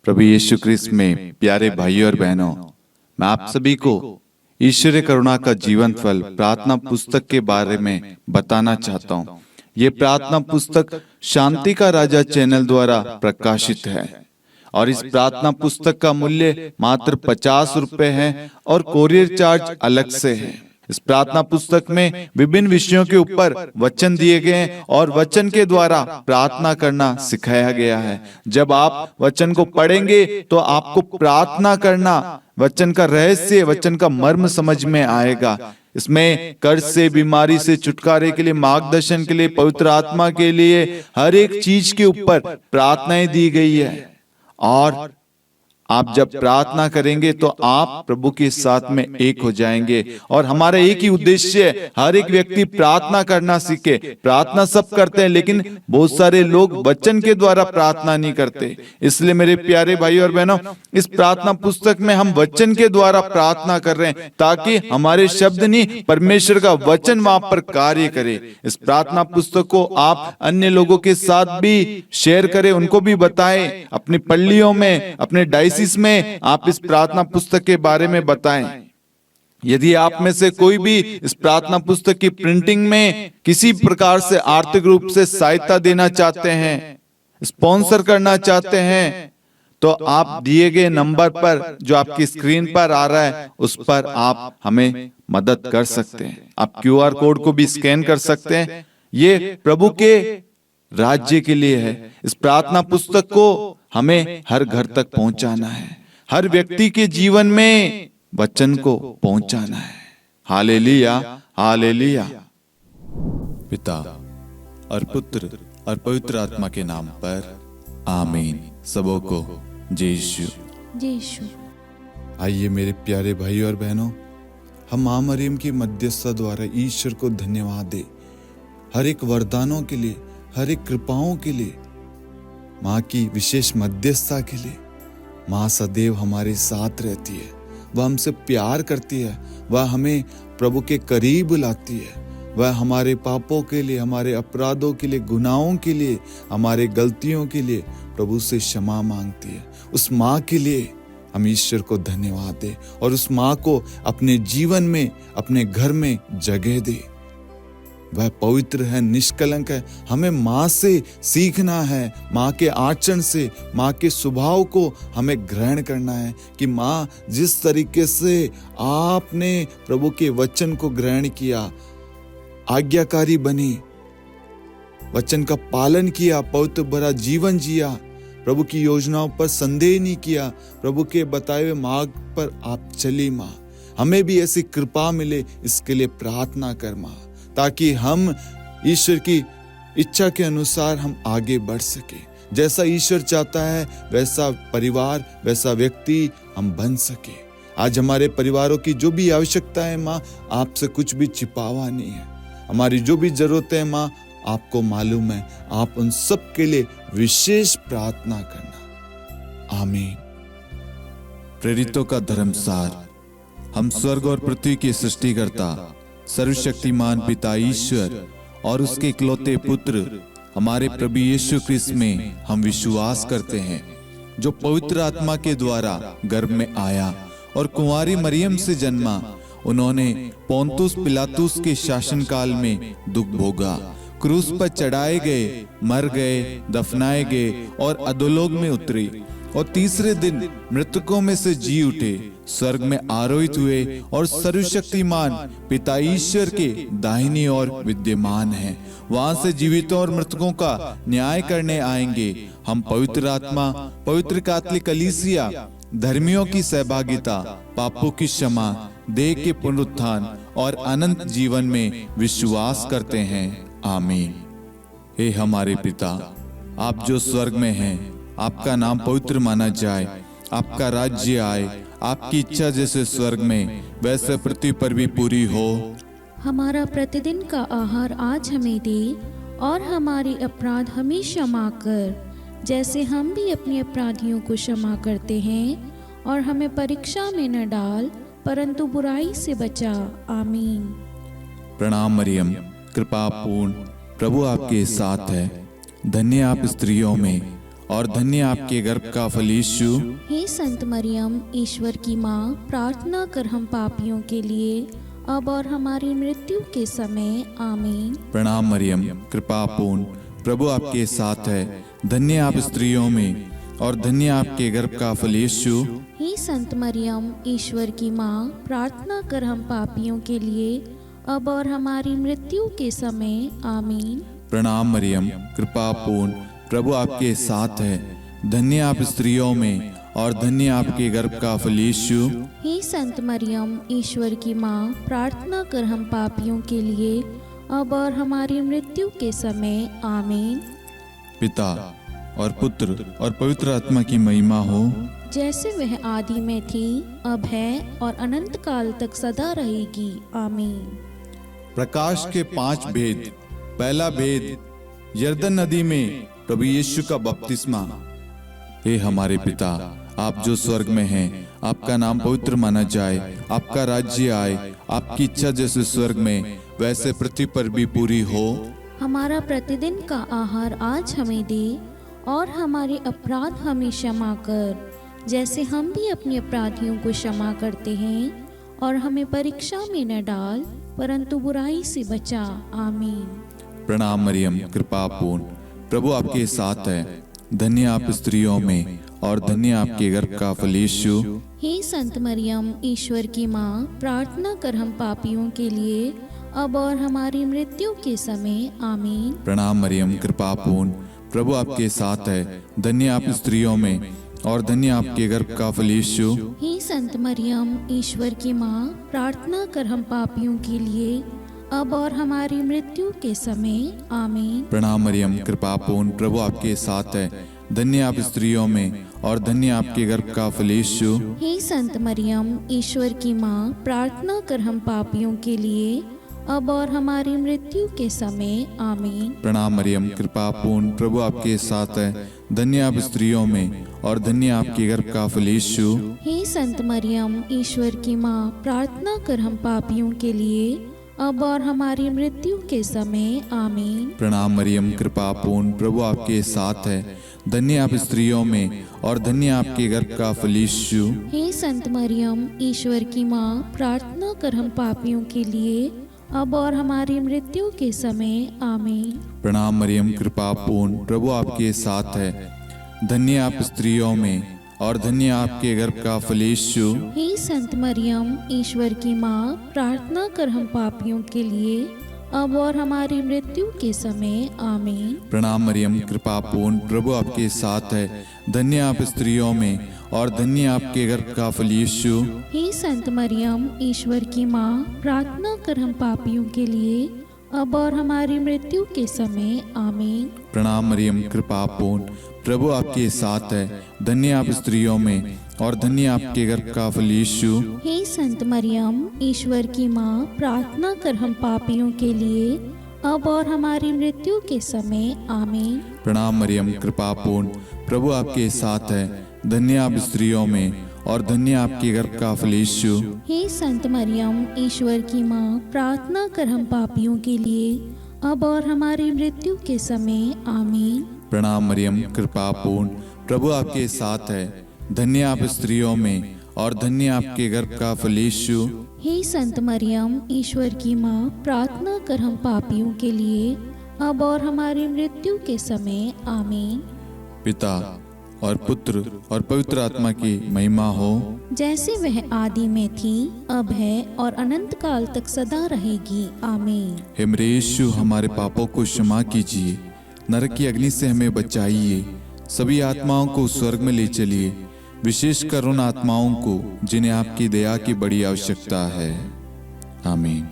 प्रभु यीशु क्रिस्त में प्यारे भाइयों और बहनों, मैं आप सभी को ईश्वरीय करुणा का जीवन फल प्रार्थना पुस्तक के बारे में बताना चाहता हूँ। ये प्रार्थना पुस्तक शांति का राजा चैनल द्वारा प्रकाशित है और इस प्रार्थना पुस्तक का मूल्य मात्र 50 रुपए है और कोरियर चार्ज अलग से है। इस प्रार्थना पुस्तक में विभिन्न विषयों के ऊपर वचन दिए गए हैं और वचन के द्वारा प्रार्थना करना सिखाया गया है। जब आप वचन को पढ़ेंगे तो आपको प्रार्थना करना, वचन का रहस्य, वचन का मर्म समझ में आएगा। इसमें कर्ज से, बीमारी से छुटकारे के लिए, मार्गदर्शन के लिए, पवित्र आत्मा के लिए, हर एक चीज के ऊपर प्रार्थनाएं दी गई है। और आप जब प्रार्थना करेंगे तो आप प्रभु के साथ में एक हो जाएंगे। और हमारा एक ही उद्देश्य है, हर एक व्यक्ति प्रार्थना करना सीखे। प्रार्थना सब करते हैं, लेकिन बहुत सारे लोग वचन के द्वारा प्रार्थना नहीं करते। इसलिए मेरे प्यारे भाई और बहनों, इस प्रार्थना पुस्तक में हम वचन के द्वारा प्रार्थना कर रहे हैं ताकि हमारे शब्द नहीं, परमेश्वर का वचन वहां पर कार्य करे। इस प्रार्थना पुस्तक को आप अन्य लोगों के साथ भी शेयर करें, उनको भी बताएं। अपनी पल्लियों में, अपने डायसिस में आप इस प्रार्थना पुस्तक के बारे में बताएं। यदि आप में से कोई भी इस प्रार्थना पुस्तक की प्रिंटिंग में किसी प्रकार से आर्थिक रूप से सहायता देना चाहते हैं, स्पॉन्सर करना चाहते हैं, तो आप दिए गए नंबर पर जो आपकी स्क्रीन पर आ रहा है उस पर आप हमें मदद कर सकते हैं। आप QR कोड को भी स्कैन कर सकते हैं। ये प्रभु के राज्य के लिए है। इस प्रार्थना पुस्तक को हमें हर घर तक पहुंचाना है, हर व्यक्ति के जीवन में वचन को पहुंचाना है। Hallelujah, hallelujah. पिता और पुत्र और पवित्र आत्मा के नाम पर आमीन। सबों को जय यीशु, जय यीशु। आइए मेरे प्यारे भाई और बहनों, हम मां मरियम की मध्यस्थता द्वारा ईश्वर को धन्यवाद दे, हर एक वरदानों के लिए, हर एक कृपाओं के लिए, माँ की विशेष मध्यस्थता के लिए। माँ सदैव हमारे साथ रहती है, वह हमसे प्यार करती है, वह हमें प्रभु के करीब लाती है। वह हमारे पापों के लिए, हमारे अपराधों के लिए, गुनाहों के लिए, हमारे गलतियों के लिए प्रभु से क्षमा मांगती है। उस माँ के लिए हम ईश्वर को धन्यवाद दें और उस माँ को अपने जीवन में, अपने घर में जगह दे। वह पवित्र है, निष्कलंक है। हमें माँ से सीखना है, माँ के आचरण से, माँ के स्वभाव को हमें ग्रहण करना है कि माँ जिस तरीके से आपने प्रभु के वचन को ग्रहण किया, आज्ञाकारी बनी, वचन का पालन किया, पवित्र भरा जीवन जिया, प्रभु की योजनाओं पर संदेह नहीं किया, प्रभु के बताए हुए मार्ग पर आप चली। माँ हमें भी ऐसी कृपा मिले, इसके लिए प्रार्थना कर माँ, ताकि हम ईश्वर की इच्छा के अनुसार हम आगे बढ़ सके। जैसा ईश्वर चाहता है वैसा परिवार, वैसा व्यक्ति हम बन सके। आज हमारे परिवारों की जो भी आवश्यकता है माँ, आपसे कुछ भी छिपावा नहीं है। हमारी जो भी जरूरत है माँ, आपको मालूम है। आप उन सब के लिए विशेष प्रार्थना करना। आमीन। प्रेरितों का धर्मसार। हम स्वर्ग और पृथ्वी के सृष्टिकर्ता, सर्वशक्तिमान पिता ईश्वर और उसके इकलौते पुत्र हमारे प्रभु यीशु क्रिस्त में हम विश्वास करते हैं, जो पवित्र आत्मा के द्वारा गर्भ में आया और कुंवारी मरियम से जन्मा। उन्होंने पोंतुस पिलातुस के शासनकाल में दुख भोगा, क्रूस पर चढ़ाए गए, मर गए, दफनाए गए और अधोलोक में उतरे और तीसरे दिन मृतकों में से जी उठे, स्वर्ग में आरोहित हुए और सर्वशक्तिमान पिता ईश्वर के दाहिनी ओर विद्यमान हैं। वहां से जीवितों और मृतकों का न्याय करने आएंगे। हम पवित्र आत्मा, पवित्र कैथोलिक कलीसिया, धर्मियों की सहभागिता, पापों की क्षमा, देह के पुनरुत्थान और अनंत जीवन में विश्वास करते हैं। आमीन। हे हमारे पिता, आप जो स्वर्ग में हैं, आपका नाम पवित्र माना जाए, आपका राज्य आए, आपकी इच्छा जैसे स्वर्ग में वैसे पृथ्वी पर भी पूरी हो। हमारा प्रतिदिन का आहार आज हमें दे और हमारे अपराध हमें क्षमा कर, जैसे हम भी अपने अपराधियों को क्षमा करते हैं, और हमें परीक्षा में न डाल परंतु बुराई से बचा। आमीन। प्रणाम मरियम, कृपा पूर्ण, प्रभु आपके साथ है। धन्य आप स्त्रियों में और धन्य आपके गर्भ का फल यीशु। हे संत मरियम, ईश्वर की माँ, प्रार्थना कर हम पापियों के लिए, अब और हमारी मृत्यु के समय। आमीन। प्रणाम मरियम, कृपा पूर्ण, प्रभु आपके साथ है। धन्य आप स्त्रियों में और धन्य आपके गर्भ का फल यीशु। हे संत मरियम, ईश्वर की माँ, प्रार्थना कर हम पापियों के लिए, अब और हमारी मृत्यु के समय। आमीन। प्रणाम मरियम, कृपा पूर्ण, प्रभु आपके साथ है। धन्य आप स्त्रियों में और धन्य आपके गर्भ का फल यीशु। हे संत मरियम, ईश्वर की माँ, प्रार्थना कर हम पापियों के लिए, अब और हमारी मृत्यु के समय। आमीन। पिता और पुत्र और पवित्र आत्मा की महिमा हो, जैसे वह आदि में थी, अब है और अनंत काल तक सदा रहेगी। आमीन। प्रकाश के 5 भेद। पहला भेद, यरदन नदी में प्रभु यीशु का बपतिस्मा। हे हमारे पिता, आप जो स्वर्ग में हैं, आपका नाम पवित्र माना जाए, आपका राज्य आए, आपकी इच्छा जैसे स्वर्ग में वैसे पृथ्वी पर भी पूरी हो। हमारा प्रतिदिन का आहार आज हमें दे, और हमारे अपराध हमें क्षमा कर, जैसे हम भी अपने अपराधियों को क्षमा करते हैं, और हमें परीक्षा में न डाल, परंतु बुराई से बचा। आमीन। प्रणाम मरियम, कृपा पूर्ण, प्रभु आपके साथ है। धन्य आप स्त्रियों में और धन्य आपके गर्भ का फल यीशु। हे संत मरियम, ईश्वर की माँ, प्रार्थना कर हम पापियों के लिए, अब और हमारी मृत्यु के समय। आमीन। प्रणाम मरियम, कृपा पूर्ण, प्रभु आपके साथ है। धन्य आप स्त्रियों में और धन्य आपके गर्भ का फल यीशु। हे संत मरियम, ईश्वर की माँ, प्रार्थना कर हम पापियों के लिए, अब और हमारी मृत्यु के समय। आमीन। प्रणाम मरियम, कृपा पूर्ण, प्रभु आपके साथ है। धन्य आप स्त्रियों में और धन्य आपके गर्भ का फल यीशु। हे संत मरियम, ईश्वर की माँ, प्रार्थना कर हम पापियों के लिए, अब और हमारी मृत्यु के समय। आमीन। प्रणाम मरियम, कृपा पूर्ण, प्रभु आपके साथ है। धन्य आप स्त्रियों में और धन्य आपके गर्भ का फल यीशु। हे संत मरियम, ईश्वर की माँ, प्रार्थना कर हम पापियों के लिए, अब और हमारी मृत्यु के समय। आमीन। प्रणाम मरियम, कृपा पूर्ण, प्रभु आपके साथ है। धन्य आप स्त्रियों में और धन्य आपके गर्भ का फल यीशु। हे संत मरियम, ईश्वर की माँ, प्रार्थना कर हम पापियों के लिए, अब और हमारी मृत्यु के समय। आमीन। प्रणाम मरियम, कृपा पूर्ण, प्रभु आपके साथ है। धन्य आप स्त्रियों में और धन्य आपके गर्भ का फल यीशु। हे संत मरियम, ईश्वर की माँ, प्रार्थना कर हम पापियों के लिए, अब और हमारी मृत्यु के समय। आमीन। प्रणाम मरियम, कृपा पूर्ण, प्रभु आपके साथ है। धन्य आप स्त्रियों में और धन्य आपके गर्भ का फल यीशु। हे संत मरियम, ईश्वर की माँ, प्रार्थना कर हम पापियों के लिए, अब और हमारी मृत्यु के समय। आमीन। प्रणाम मरियम, कृपा पूर्ण, प्रभु आपके साथ है। धन्य आप स्त्रियों में और धन्य आपके गर्भ का फल यीशु। हे संत मरियम, ईश्वर की माँ, प्रार्थना कर हम पापियों के लिए, अब और हमारी मृत्यु के समय। आमीन। प्रणाम मरियम, कृपा पूर्ण, प्रभु आपके साथ है। धन्य आप स्त्रियों में और धन्य आपके गर्भ का फल यीशु। हे संत मरियम, ईश्वर की माँ, प्रार्थना कर हम पापियों के लिए, अब और हमारी मृत्यु के समय। आमीन। प्रणाम मरियम, कृपा पूर्ण, प्रभु आपके साथ है। धन्य आप स्त्रियों में और धन्य आपके गर्भ का फल यीशु। हे संत मरियम, ईश्वर की माँ, प्रार्थना कर हम पापियों के लिए, अब और हमारी मृत्यु के समय। आमीन। पिता और पुत्र और पवित्र आत्मा की महिमा हो, जैसे वह आदि में थी, अब है और अनंत काल तक सदा रहेगी। आमीन। हे मेरे यीशु, हमारे पापों को क्षमा कीजिए, नरक की अग्नि से हमें बचाइए, सभी आत्माओं को स्वर्ग में ले चलिए, विशेषकर उन आत्माओं को जिन्हें आपकी दया की बड़ी आवश्यकता है। आमीन।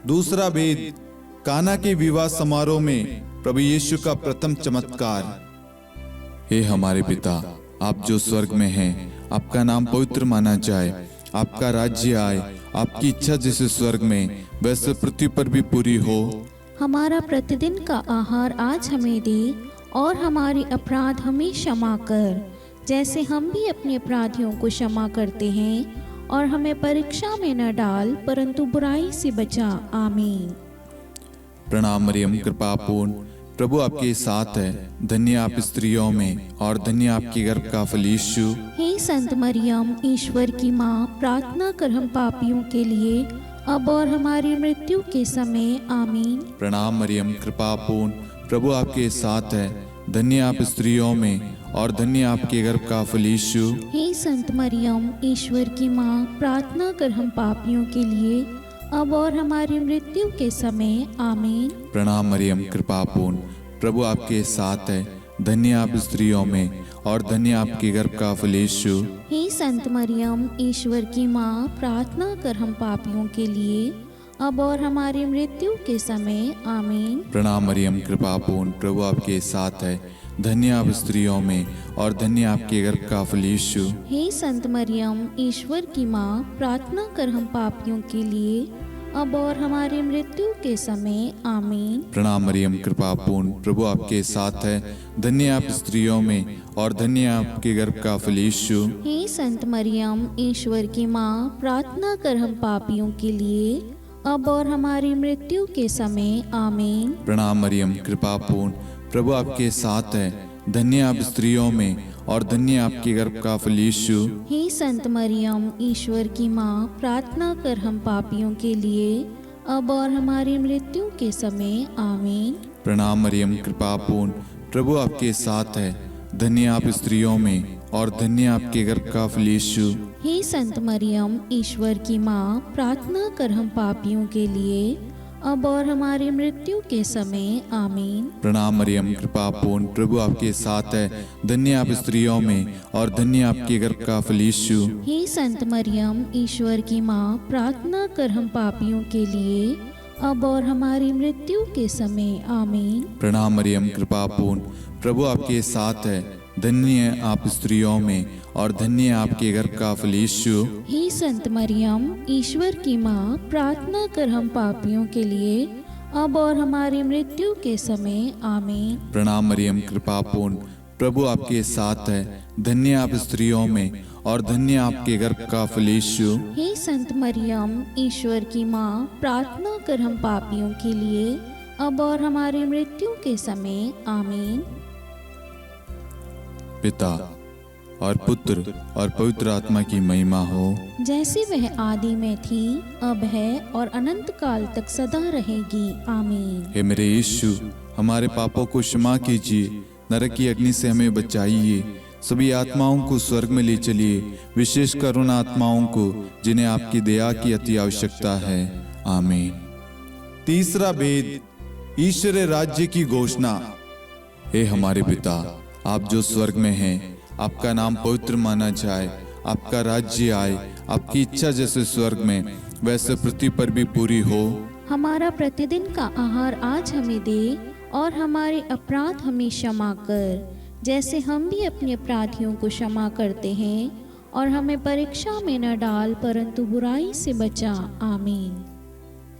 दूसरा भेद, काना के विवाह समारोह में प्रभु यीशु का प्रथम चमत्कार। हे हमारे पिता, आप जो स्वर्ग में हैं, आपका नाम पवित्र माना जाए, आपका राज्य आए, आपकी इच्छा जैसे स्वर्ग में वैसे पृथ्वी पर भी पूरी हो। हमारा प्रतिदिन का आहार आज हमें दे, और हमारे अपराध हमें क्षमा कर, जैसे हम भी अपने अपराधियों को क्षमा करते हैं, और हमें परीक्षा में न डाल, परंतु बुराई से बचा। आमीन। प्रणाम मरियम, कृपा पूर्ण, प्रभु आपके साथ है, धन्य आप स्त्रियों में और धन्य आपके गर्भ का फल यीशु। हे संत मरियम, ईश्वर की माँ, प्रार्थना कर हम पापियों के लिए अब और हमारी मृत्यु के समय आमीन। प्रणाम मरियम, कृपा पूर्ण, प्रभु आपके साथ है, धन्य आप स्त्रियों में और धन्य आपके गर्भ का फल यीशु। हे संत मरियम, ईश्वर की माँ, प्रार्थना कर हम पापियों के लिए अब और हमारी मृत्यु के समय आमीन। प्रणाम मरियम, कृपा पूर्ण, प्रभु आपके साथ है, धन्य आप स्त्रियों में और धन्य आपके गर्भ का फल यीशु। हे संत मरियम, ईश्वर की माँ, प्रार्थना कर हम पापियों के लिए अब और हमारी मृत्यु के समय आमीन। प्रणाम मरियम, कृपा पूर्ण, प्रभु आपके साथ है, धन्य आप स्त्रियों में और धन्य आपके गर्भ का फल यीशु। हे संत मरियम, ईश्वर की माँ, प्रार्थना कर हम पापियों के लिए अब और हमारी मृत्यु के समय आमीन। प्रणाम मरियम, कृपा पूर्ण, प्रभु आपके साथ है, धन्य आप स्त्रियों में और धन्य आपके गर्भ का फल यीशु। हे संत मरियम, ईश्वर की माँ, प्रार्थना कर हम पापियों के लिए अब और हमारी मृत्यु के समय आमीन। प्रणाम मरियम, कृपा पूर्ण, प्रभु आपके साथ है, धन्य आप स्त्रियों में और धन्य आपके गर्भ का फल यीशु। हे संत मरियम, ईश्वर की माँ, प्रार्थना कर हम पापियों के लिए अब और हमारी मृत्यु के समय आमीन। प्रणाम मरियम, कृपा पूर्ण, प्रभु आपके साथ है, धन्य आप स्त्रियों में और धन्य आपके गर्भ का फल यीशु। हे संत मरियम, ईश्वर की माँ, प्रार्थना कर हम पापियों के लिए अब और हमारी मृत्यु के समय आमीन। प्रणाम मरियम, कृपा पूर्ण, प्रभु आपके साथ है, धन्य आप स्त्रियों में और धन्य आपके गर्भ का फल यीशु। हे संत मरियम, ईश्वर की माँ, प्रार्थना कर हम पापियों के लिए अब और हमारी मृत्यु के समय आमीन। प्रणाम मरियम, कृपा पूर्ण, प्रभु आपके साथ है, धन्य आप स्त्रियों में और धन्य आपके गर्भ का फल यीशु। हे संत मरियम, ईश्वर की माँ, प्रार्थना कर हम पापियों के लिए अब और हमारी मृत्यु के समय आमीन। प्रणाम मरियम, कृपा पूर्ण, प्रभु आपके साथ है, धन्य आप स्त्रियों में और धन्य आपके गर्भ का फल यीशु। हे संत मरियम, ईश्वर की माँ, प्रार्थना कर हम पापियों के लिए अब और हमारी मृत्यु के समय आमीन। पिता और पुत्र और पवित्र आत्मा की महिमा हो, जैसे वह आदि में थी, अब है और अनंत काल तक सदा रहेगी आमीन। हे मेरे यीशु, हमारे पापों को क्षमा कीजिए, नरक की अग्नि से हमें बचाइए, सभी आत्माओं को स्वर्ग में ले चलिए, विशेषकर उन आत्माओं को जिन्हें आपकी दया की अति आवश्यकता है। आमीन। तीसरा भेद, ईश्वर राज्य की घोषणा। हे हमारे पिता, आप जो स्वर्ग में हैं, आपका नाम पवित्र माना जाए, आपका राज्य आए, आपकी इच्छा जैसे स्वर्ग में वैसे पृथ्वी पर भी पूरी हो। हमारा प्रतिदिन का आहार आज हमें दे और हमारे अपराध हमें क्षमा कर, जैसे हम भी अपने अपराधियों को क्षमा करते हैं, और हमें परीक्षा में न डाल परंतु बुराई से बचा। आमीन।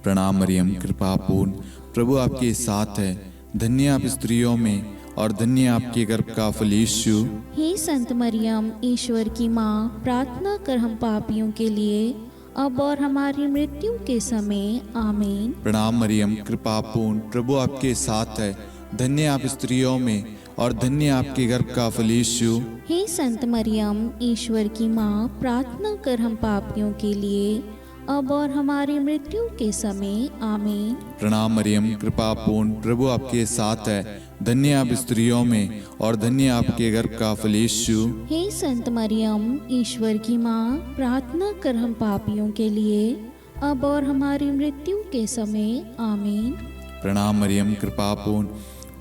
प्रणाम मरियम, कृपा पूर्ण, प्रभु आपके साथ है, धन्य आप स्त्रियों में और धन्य आपके गर्भ का फल यीशु। हे संत मरियम, ईश्वर की माँ, प्रार्थना कर हम पापियों के लिए अब और हमारी मृत्यु के समय आमीन। प्रणाम मरियम, कृपा पूर्ण, प्रभु आपके साथ है, धन्य आप स्त्रियों में और धन्य आपके गर्भ का फल यीशु। हे संत मरियम, ईश्वर की माँ, प्रार्थना कर हम पापियों के लिए अब और हमारी मृत्यु के समय आमीन। प्रणाम मरियम, कृपा पूर्ण, प्रभु आपके साथ है, धन्य आप स्त्रियों में और धन्य आपके गर्भ का फल यीशु। हे संत मरियम, ईश्वर की माँ, प्रार्थना कर हम पापियों के लिए अब और हमारी मृत्यु के समय आमीन। प्रणाम मरियम, कृपा पूर्ण,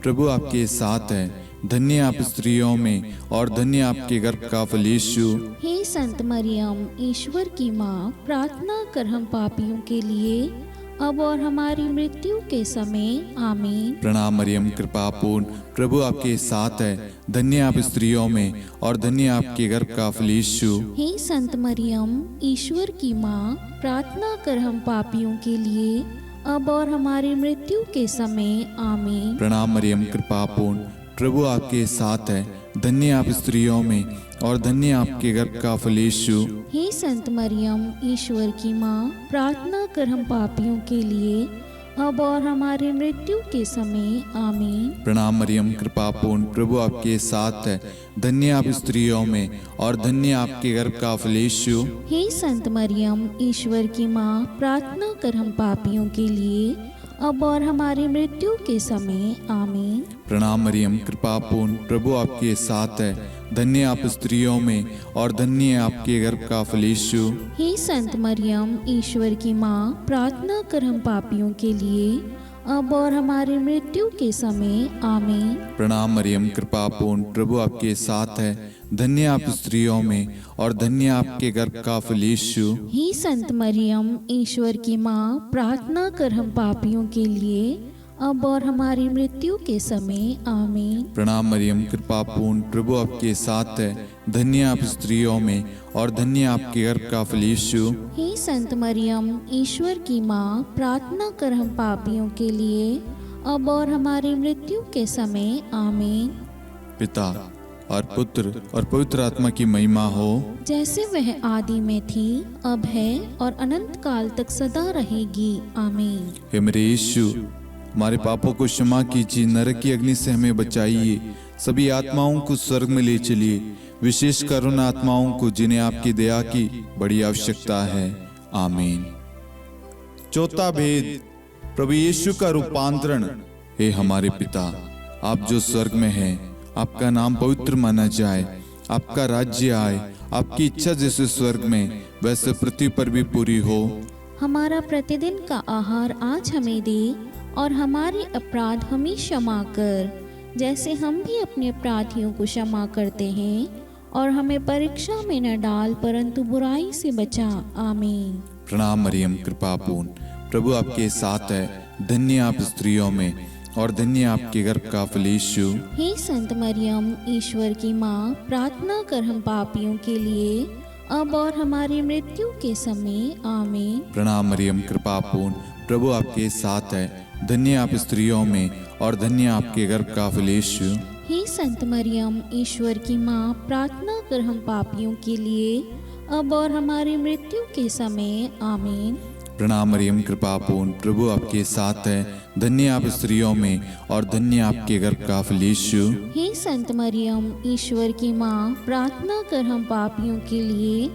प्रभु आपके साथ है, धन्य आप स्त्रियों में और धन्य आपके गर्भ का फल यीशु। हे संत मरियम, ईश्वर की माँ, प्रार्थना कर हम पापियों के लिए अब और हमारी मृत्यु के समय आमीन। प्रणाम मरियम, कृपा पूर्ण, प्रभु आपके साथ है, धन्य आप स्त्रियों में और धन्य आपके गर्भ का फल यीशु। हे संत मरियम, ईश्वर की माँ, प्रार्थना कर हम पापियों के लिए अब और हमारी मृत्यु के समय आमीन। प्रणाम मरियम, कृपा पूर्ण, प्रभु आपके साथ है, धन्य आप स्त्रियों में और धन्य आपके गर्भ का फल यीशु। हे संत मरियम, ईश्वर की माँ, प्रार्थना कर हम पापियों के लिए अब और हमारी मृत्यु के समय आमीन। प्रणाम मरियम, कृपा पूर्ण, प्रभु आपके साथ है। धन्य आप स्त्रियों में और धन्य आपके गर्भ का फल यीशु। हे संत मरियम, ईश्वर की माँ, प्रार्थना कर हम पापियों के लिए, अब और हमारी मृत्यु के समय आमीन। प्रणाम मरियम, कृपा पूर्ण, प्रभु आपके साथ है। धन्य आप स्त्रियों में और धन्य आपके गर्भ का फल यीशु। हे संत मरियम, ईश्वर की माँ, प्रार्थना कर हम पापियों के लिए, अब और हमारी मृत्यु के समय आमीन। प्रणाम मरियम, कृपा पूर्ण, प्रभु आपके साथ है। धन्य आप स्त्रियों में और धन्य आपके गर्भ का फल यीशु। हे संत मरियम, ईश्वर की माँ, प्रार्थना कर हम पापियों के लिए, अब और हमारी मृत्यु के समय आमीन। प्रणाम मरियम, कृपा पूर्ण, प्रभु आपके साथ है। धन्य आप स्त्रियों में और धन्य आपके गर्भ का फल यीशु। हे संत मरियम, ईश्वर की माँ, प्रार्थना कर हम पापियों के लिए, अब और हमारी मृत्यु के समय आमीन। पिता और पुत्र और पवित्र आत्मा की महिमा हो, जैसे वह आदि में थी, अब है और अनंत काल तक सदा रहेगी आमीन। हे मेरे यीशु, हमारे पापों को क्षमा कीजिए, नरक की अग्नि से हमें बचाइए, सभी आत्माओं को स्वर्ग में ले चलिए, विशेषकर उन आत्माओं को जिन्हें आपकी दया की बड़ी आवश्यकता है। आमीन। चौथा भेद, प्रभु यीशु का रूपांतरण। हे हमारे पिता, आप जो स्वर्ग में हैं, आपका नाम पवित्र माना जाए, आपका राज्य आए, आपकी इच्छा जैसे स्वर्ग में वैसे पृथ्वी पर भी पूरी हो। हमारा प्रतिदिन का आहार आज हमें दे, और हमारे अपराध हमें क्षमा कर, जैसे हम भी अपने अपराधियों को क्षमा करते हैं, और हमें परीक्षा में न डाल, परंतु बुराई से बचा। आमीन। प्रणाम मरियम, कृपा पूर्ण, प्रभु आपके साथ है। धन्य आप स्त्रियों में और धन्य आपके गर्भ का फल यीशु। हे संत मरियम, ईश्वर की माँ, प्रार्थना कर हम पापियों के लिए, अब और हमारी मृत्यु के समय आमीन। प्रणाम मरियम, कृपा पूर्ण, प्रभु आपके साथ है। धन्य आप स्त्रियों में और धन्य आपके गर्भ का फल यीशु। हे संत मरियम, ईश्वर की माँ, प्रार्थना कर हम पापियों के लिए, अब और हमारी मृत्यु के समय आमीन। प्रणाम मरियम, कृपा पूर्ण, प्रभु आपके साथ है। धन्य आप स्त्रियों में और धन्य आपके गर्भ का फल यीशु। हे संत मरियम, ईश्वर की माँ, प्रार्थना कर हम पापियों के लिए,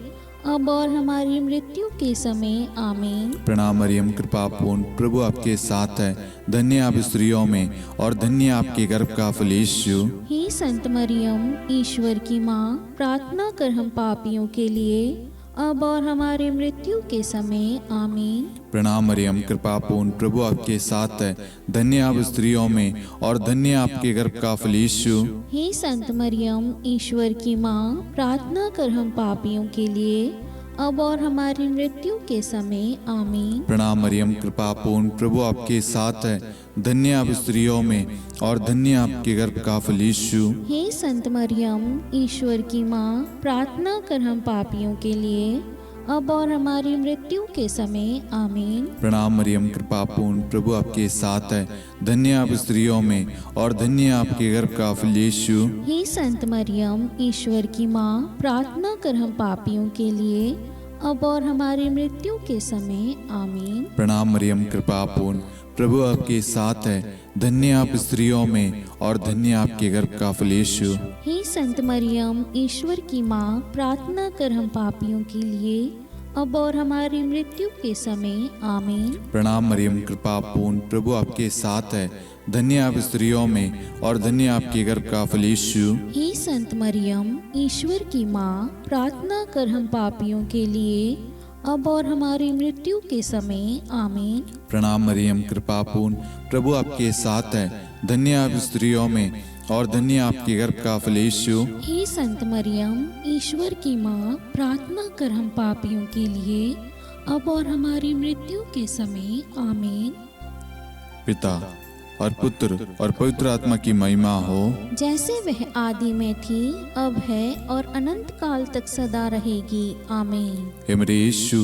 अब और हमारी मृत्यु के समय आमीन। प्रणाम मरियम, कृपा पूर्ण, प्रभु आपके साथ है। धन्य आप स्त्रियों में और धन्य आपके गर्भ का फल यीशु। हे संत मरियम, ईश्वर की माँ, प्रार्थना कर हम पापियों के लिए, अब और हमारी मृत्यु के समय आमीन। प्रणाम मरियम, कृपा पूर्ण, प्रभु आपके साथ है। धन्य आप स्त्रियों में और धन्य आपके गर्भ का फल यीशु। हे संत मरियम, ईश्वर की माँ, प्रार्थना कर हम पापियों के लिए, अब और हमारी मृत्यु के समय आमीन। प्रणाम मरियम, कृपा पूर्ण, प्रभु आपके साथ है। धन्य आप स्त्रियों में और धन्य आपके गर्भ का फल यीशु। हे संत मरियम, ईश्वर की माँ, प्रार्थना कर हम पापियों के लिए, अब और हमारी मृत्यु के समय आमीन। प्रणाम मरियम, कृपा पूर्ण, प्रभु आपके साथ है। धन्य आप स्त्रियों में और धन्य आपके गर्भ का फल यीशु। हे संत मरियम, ईश्वर की माँ, प्रार्थना कर हम पापियों के लिए, अब और हमारी मृत्यु के समय आमीन। प्रणाम मरियम, कृपा पूर्ण, प्रभु आपके साथ है। धन्य आप स्त्रियों में और धन्य आपके गर्भ का फल यीशु। हे संत मरियम, ईश्वर की माँ, प्रार्थना कर हम पापियों के लिए, अब और हमारी मृत्यु के समय आमीन। प्रणाम मरियम, कृपा पूर्ण, प्रभु आपके साथ है। धन्य आप स्त्रियों में और धन्य आपके गर्भ का फल यीशु। हे संत मरियम, ईश्वर की माँ, प्रार्थना कर हम पापियों के लिए, अब और हमारी मृत्यु के समय आमीन। प्रणाम मरियम, कृपा पूर्ण, प्रभु आपके साथ है। धन्य आप स्त्रियों में और धन्य आपके गर्भ का फल यीशु। हे संत मरियम, ईश्वर की माँ, प्रार्थना कर हम पापियों के लिए, अब और हमारी मृत्यु के समय आमीन। पिता और पुत्र और पवित्र आत्मा की महिमा हो, जैसे वह आदि में थी, अब है और अनंत काल तक सदा रहेगी आमीन। हे मेरे यीशु,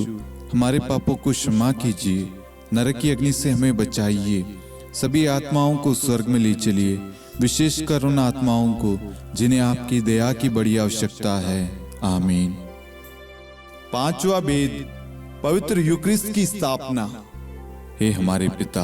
हमारे पापों को क्षमा कीजिए, नरक की अग्नि से हमें बचाइए, सभी आत्माओं को स्वर्ग में ले चलिए, विशेषकर उन आत्माओं को जिन्हें आपकी दया की बड़ी आवश्यकता है। आमीन। पांचवा भेद, पवित्र यूक्रिस्ट की स्थापना। हे हमारे पिता,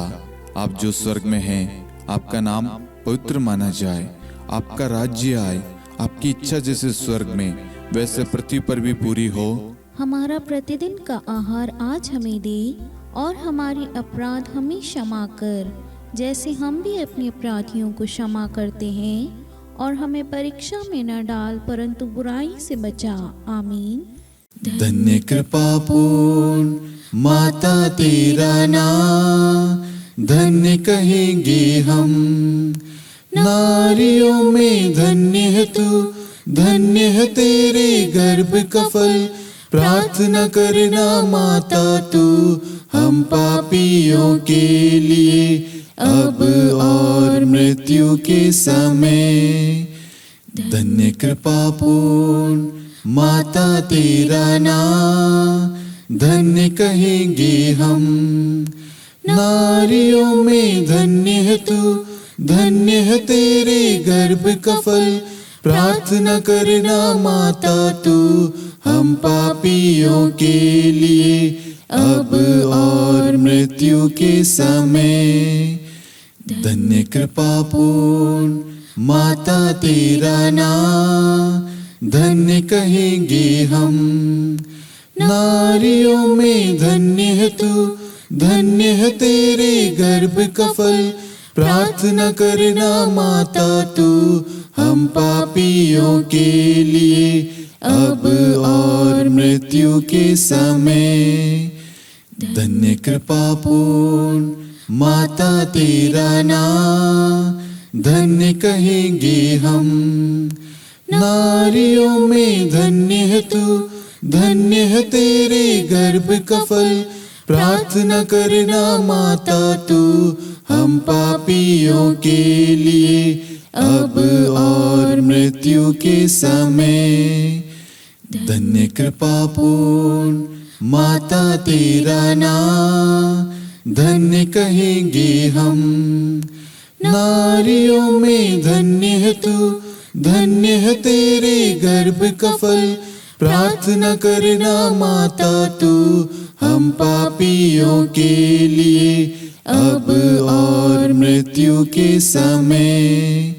आप जो स्वर्ग में हैं, आपका नाम पवित्र माना जाए, आपका राज्य आए, आपकी इच्छा जैसे स्वर्ग में वैसे पृथ्वी पर भी पूरी हो। हमारा प्रतिदिन का आहार आज हमें दे, और हमारी अपराध हमें क्षमा कर, जैसे हम भी अपने अपराधियों को क्षमा करते हैं, और हमें परीक्षा में न डाल, परंतु बुराई से बचा। आमीन। धन्य कृपा पूर्ण माता तेरा नाम, धन्य कहेंगे हम। नारियों में धन्य है तू, धन्य है तेरे गर्भ का फल। प्रार्थना करना माता तू हम पापियों के लिए, अब और मृत्यु के समय। धन्य कृपा पूर्ण माता तेरा नाम, धन्य कहेंगे हम। नारियों में धन्य है तू, धन्य है तेरे गर्भ का फल। प्रार्थना करना माता तू हम पापियों के लिए, अब और मृत्यु के समय। धन्य कृपा पूर्ण माता तेरा नाम, धन्य कहेंगे हम। नारियों में धन्य है तू, धन्य है तेरे गर्भ का फल। प्रार्थना करना माता तू हम पापियों के लिए, अब और मृत्यु के समय। धन्य कृपा पूर्ण माता तेरा नाम, धन्य कहेंगे हम। नारियों में धन्य है तू, धन्य है तेरे गर्भ का फल। प्रार्थना करना माता तू हम पापियों के लिए, अब और मृत्यु के समय। धन्य कृपा पूर्ण माता तेरा नाम, धन्य कहेंगे हम। नारियों में धन्य है तू, धन्य है तेरे गर्भ का फल। प्रार्थना करना माता तू हम पापियों के लिए, अब और मृत्यु के समय।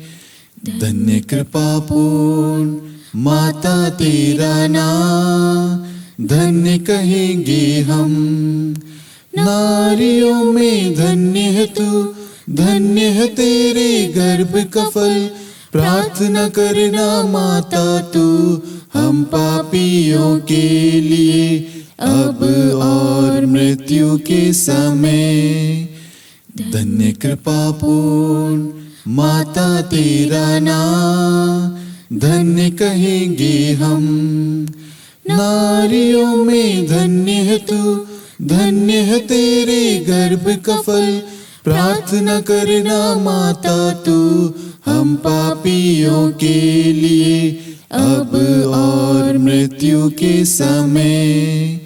धन्य कृपा पूर्ण माता तेरा नाम, धन्य कहेंगे हम। नारियों में धन्य है तू, धन्य है तेरे गर्भ का फल। प्रार्थना करना माता तू हम पापियों के लिए, अब और मृत्यु के समय। धन्य कृपा पूर्ण माता तेरा नाम, धन्य कहेंगे हम। नारियों में धन्य है तू, धन्य है तेरे गर्भ का फल। प्रार्थना करना माता तू हम पापियों के लिए, अब और मृत्यु के समय।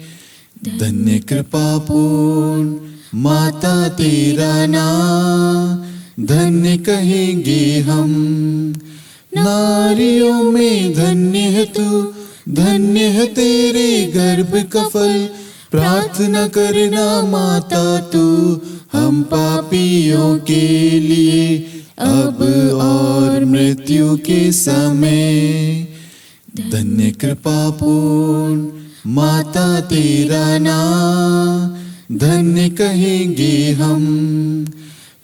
धन्य कृपा पूर्ण माता तेरा नाम, धन्य कहेंगे हम। नारियों में धन्य है तू, धन्य है तेरे गर्भ का फल। प्रार्थना करना माता तू हम पापियों के लिए, अब और मृत्यु के समय। धन्य कृपा पूर्ण माता तेरा नाम, धन्य कहेंगे हम।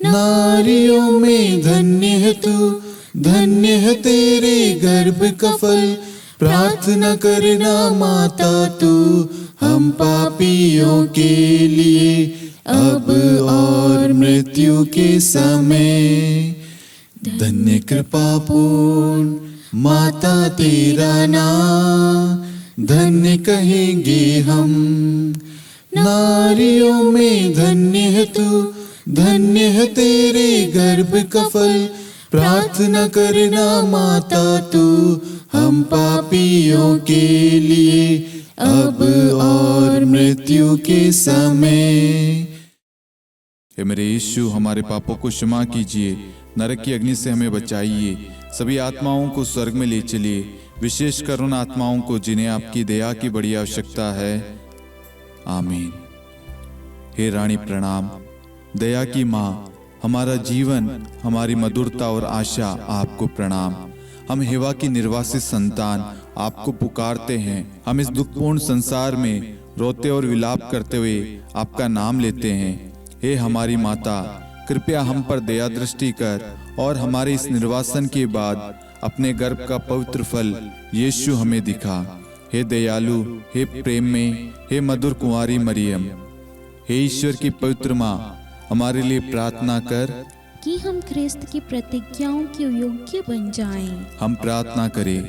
नारियों में धन्य है तू, धन्य है तेरे गर्भ का फल। प्रार्थना करना माता तू हम पापियों के लिए, अब और मृत्यु के समय। धन्य कृपा पूर्ण माता तेरा नाम, धन्य कहेंगे हम। नारियों में धन्य है तू, धन्य है तेरे गर्भ का फल। प्रार्थना करना माता तू हम पापियों के लिए, अब और मृत्यु के समय। हे मेरे यीशु, हमारे पापों को क्षमा कीजिए, नरक की अग्नि से हमें बचाइए, सभी आत्माओं को स्वर्ग में ले चलिए, विशेषकर उन आत्माओं को जिन्हें आपकी दया की बड़ी आवश्यकता है। आमीन। हे रानी प्रणाम, दया की माँ, हमारा जीवन, हमारी मधुरता और आशा, आपको प्रणाम। हम हेवा की निर्वासित संतान आपको पुकारते हैं। हम इस दुखपूर्ण संसार में रोते और विलाप करते हुए आपका नाम लेते हैं। हे हमारी माता, कृपया हम पर दया दृष्टि कर और हमारे इस निर्वासन के बाद अपने गर्भ का पवित्र फल यीशु हमें दिखा। हे दयालु, हे प्रेम में, हे मधुर कुंवारी मरियम, हे ईश्वर की पवित्र माँ, हमारे लिए प्रार्थना कर कि हम ख्रिस्त की प्रतिज्ञाओं के योग्य बन जाएं। हम प्रार्थना करें।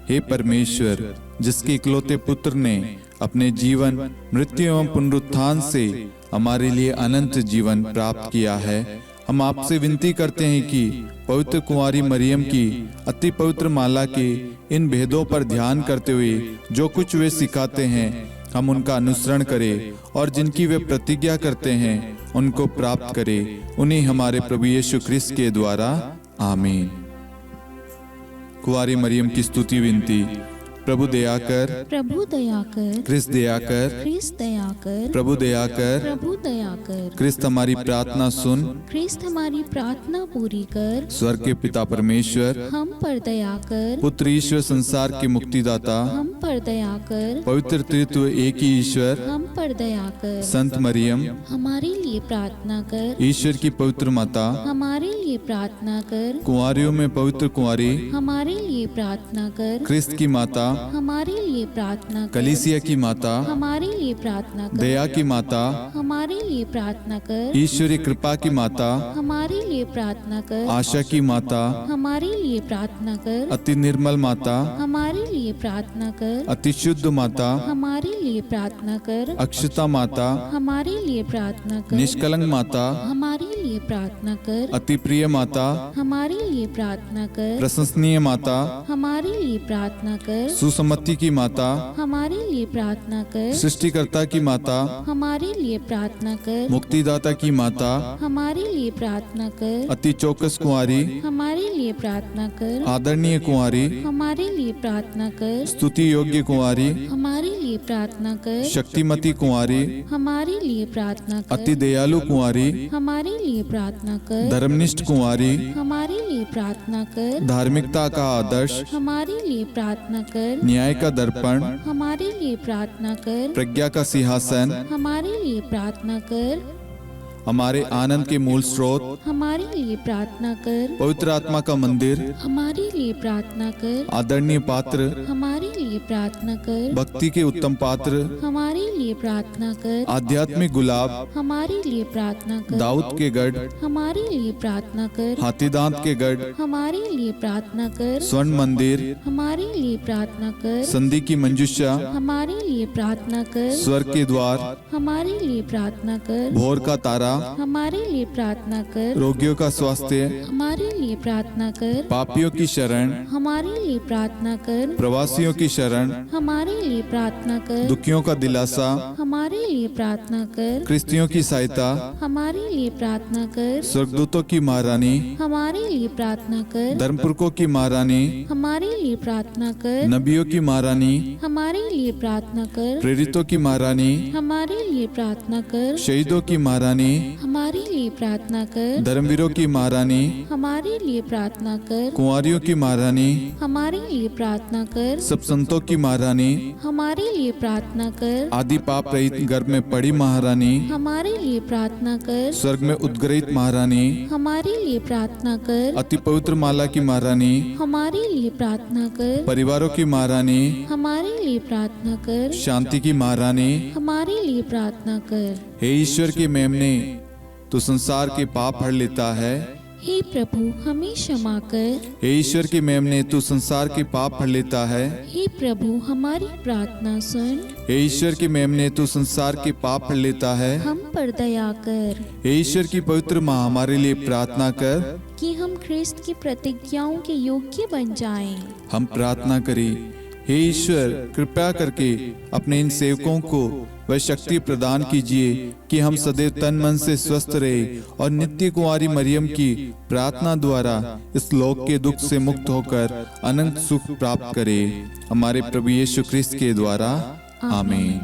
हे परमेश्वर, जिसके इकलौते पुत्र ने अपने जीवन, मृत्यु एवं पुनरुत्थान से हमारे लिए अनंत जीवन प्राप्त किया है, हम आपसे विनती करते हैं कि पवित्र कुंवारी मरियम की अति पवित्र माला के इन भेदों पर ध्यान करते हुए जो कुछ वे सिखाते हैं, हम उनका अनुसरण करें और जिनकी वे प्रतिज्ञा करते हैं उनको प्राप्त करें। उन्हीं हमारे प्रभु यीशु ख्रिस्त के द्वारा, आमीन। कुंवारी मरियम की स्तुति विनती। प्रभु दया कर, प्रभु दया कर, ख्रिस्त दया कर, ख्रिस्त दया कर, प्रभु दया कर, प्रभु दया कर, ख्रिस्त हमारी प्रार्थना सुन। ख्रिस्त हमारी प्रार्थना पूरी कर, स्वर्ग के पिता परमेश्वर, हम पर दया कर, पुत्र ईश्वर संसार के मुक्तिदाता, हम पर दया कर, पवित्र त्रित्व एक ही ईश्वर, हम पर दया कर, संत मरियम, हमारे लिए प्रार्थना कर, ईश्वर की पवित्र माता, हमारे लिए प्रार्थना कर, कुंवारियों में पवित्र कुंवारी, हमारे लिए प्रार्थना कर, ख्रिस्त की माता, हमारे लिए प्रार्थना कर, कलीसिया की माता, हमारे लिए प्रार्थना कर, दया की माता, हमारे लिए प्रार्थना कर, ईश्वरी कृपा की माता, हमारे लिए प्रार्थना कर, आशा की माता, हमारे लिए प्रार्थना कर, अति निर्मल माता, हमारे लिए प्रार्थना कर, अति शुद्ध माता, हमारे लिए प्रार्थना कर, अक्षता माता, हमारे लिए प्रार्थना कर, निष्कलंक माता, हमारे लिए प्रार्थना कर, अति प्रिय माता, हमारे लिए प्रार्थना कर, प्रशंसनीय माता, हमारे लिए प्रार्थना कर, सुसम्मति की माता, हमारे लिए प्रार्थना कर, सृष्टिकर्ता की माता, हमारे लिए प्रार्थना कर, मुक्तिदाता की माता, हमारे लिए प्रार्थना कर, अति चौकस कुंवारी, हमारे लिए प्रार्थना कर, आदरणीय कुंवारी, हमारे लिए प्रार्थना कर, स्तुति योग्य कुंवारी, हमारे लिए प्रार्थना कर, शक्तिमती कुंवारी, हमारे लिए प्रार्थना कर, अति दयालु कुंवारी, हमारे लिए प्रार्थना कर, धर्मनिष्ठ कुंवारी, हमारे लिए प्रार्थना कर, धार्मिकता का आदर्श, हमारे लिए प्रार्थना कर, न्याय का दर्पण, हमारे लिए प्रार्थना कर, प्रज्ञा का सिंहासन, हमारे लिए प्रार्थना कर, हमारे आनंद के मूल स्रोत, हमारे लिए प्रार्थना कर, पवित्र आत्मा का मंदिर, हमारे लिए प्रार्थना कर, आदरणीय पात्र, हमारे लिए प्रार्थना कर, भक्ति के उत्तम पात्र, हमारे लिए प्रार्थना कर, आध्यात्मिक गुलाब, हमारे लिए प्रार्थना कर, दाऊद के गढ़, हमारे लिए प्रार्थना कर, हाथीदांत के गढ़, हमारे लिए प्रार्थना कर, स्वर्ण मंदिर, हमारे लिए प्रार्थना कर, संधि की मंजुषा, हमारे लिए प्रार्थना कर, स्वर्ग के द्वार, हमारे लिए प्रार्थना कर, भोर का तारा, हमारे लिए प्रार्थना कर, रोगियों का स्वास्थ्य, हमारे लिए प्रार्थना कर, पापियों की शरण, हमारे लिए प्रार्थना कर, प्रवासियों की शरण, हमारे लिए प्रार्थना कर, दुखियों का दिलासा, हमारे लिए प्रार्थना कर, क्रिस्तियों की सहायता, हमारे लिए प्रार्थना कर, स्वर्गदूतों की महारानी, हमारे लिए प्रार्थना कर, धर्मपुरखों की महारानी, हमारे लिए प्रार्थना कर, नबियों की महारानी, हमारे लिए प्रार्थना कर, प्रेरितों की महारानी, हमारे लिए प्रार्थना कर, शहीदों की महारानी, हमारे लिए प्रार्थना कर, धर्मवीरों की महारानी, हमारे लिए प्रार्थना कर, कुंवारियों की महारानी, हमारे लिए प्रार्थना कर, सब संतों की महारानी, हमारे लिए प्रार्थना कर, आदि पाप रहित गर्भ में पड़ी महारानी, हमारे लिए प्रार्थना कर, स्वर्ग में उद्गृहित महारानी, हमारे लिए प्रार्थना कर, अति पवित्र माला की महारानी, हमारे लिए प्रार्थना कर, परिवारों की महारानी, हमारे लिए प्रार्थना कर, शांति की महारानी, हमारे लिए प्रार्थना कर। हे ईश्वर के मेमने, तू संसार के पाप हर लेता है। हे प्रभु हमें क्षमा कर। हे ईश्वर के मेमने, तू संसार के पाप हर लेता है। हे प्रभु हमारी प्रार्थना सुन। हे ईश्वर के मेमने, तू संसार के पाप हर लेता है। हम पर दया कर हे ईश्वर की पवित्र माँ, हमारे लिए प्रार्थना कर कि हम ख्रिस्त की प्रतिज्ञाओं के योग्य बन जाएं। हम प्रार्थना करें। हे ईश्वर, कृपया करके अपने इन सेवकों को वह शक्ति प्रदान कीजिए कि हम सदैव तन मन से स्वस्थ रहे और नित्य कुंवारी मरियम की प्रार्थना द्वारा इस लोक के दुख से मुक्त होकर अनंत सुख प्राप्त करें। हमारे प्रभु यीशु ख्रिस्त के द्वारा, आमीन।